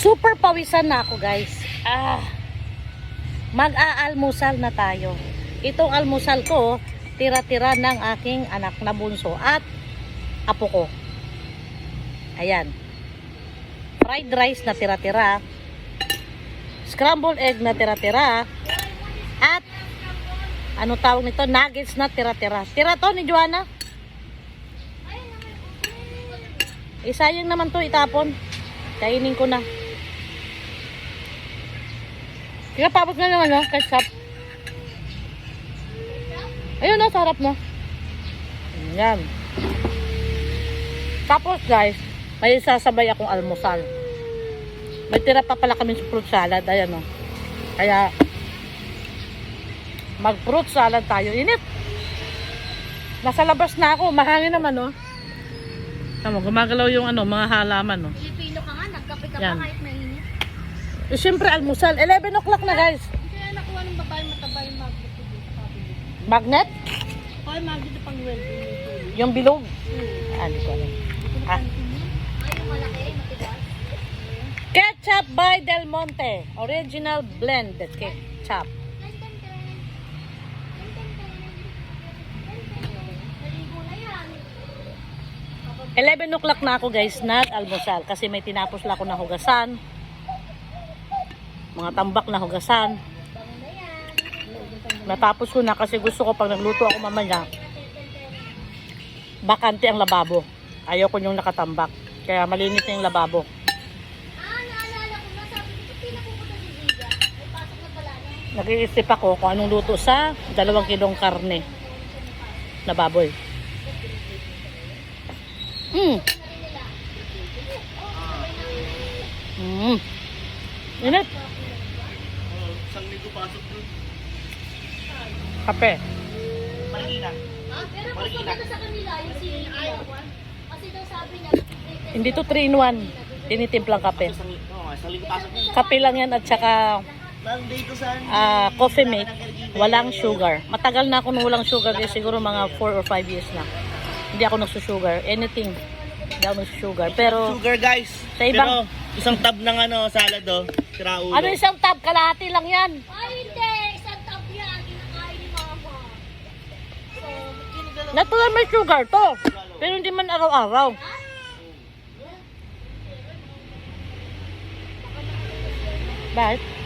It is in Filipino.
Super pawisan na ako, guys. Mag-aalmusal na tayo. Itong almusal ko, tira-tira ng aking anak na bunso at apo ko. Ayan. Fried rice na tira-tira. Scrambled egg na tira-tira. At ano tawag nito? Nuggets na tira-tira. Tira to ni Joanna. Sayang naman to itapon. Kainin ko na. Kaya papot na naman, no? Ketchup. Ayun na, sarap mo. Yan. Tapos, guys, may sasabay akong almusal. May tira pa pala kami sa fruit salad. Ayan, no? Kaya, mag-fruit salad tayo. Init. Nasa labas na ako. Mahangin naman, no? Tama, gumagalaw yung mga halaman, no? Pilipino ka nga, nagkape ka Yan. pa kahit mainit. Siyempre, almusal. 11 o'clock na, guys. Kaya nakuha ng babae mataba yung magnet dito sa kabili. Magnet? Ay, magnet na pang welding. Yung bilog? Hindi ko alam. Ay, yung malaki, matigas. Ketchup by Del Monte. Original blend ketchup. 11 o'clock na ako, guys, nag-almusal kasi may tinapos lang ako na hugasan. Mga tambak na hugasan. Natapos ko na kasi gusto ko pag nagluto ako mamaya, bakante ang lababo. Ayaw ko yung nakatambak. Kaya malinis na yung lababo. Naalala ko na, sabi ko, pinapupunta si Ziga. Ay, pasok na pala niya. Nag-iisip ako kung anong luto sa 2 kilong karne na baboy. Init. Isang linggo pasok doon. Kape. Marikina. Pero mas maganda sa kanila yung si kasi daw sabi niya, Hindi to 3-in-1. Tinitimplang kape. Isang linggo pasok doon. Kape lang yan at saka Monday to Sunday. coffee mate. Walang sugar. Matagal na ako nung walang sugar. Kaya siguro mga 4 or 5 years na. Hindi ako nagsusugar. Anything. Hindi ako nagsusugar. Pero Sugar guys. Sa ibang- Pero isang tab ng salad sira ulo. ano isang tab? Kalahati lang yan. ay hindi, isang tab yan, kinakain ni mama. So, Natural may sugar to. Pero hindi man araw-araw. Bakit?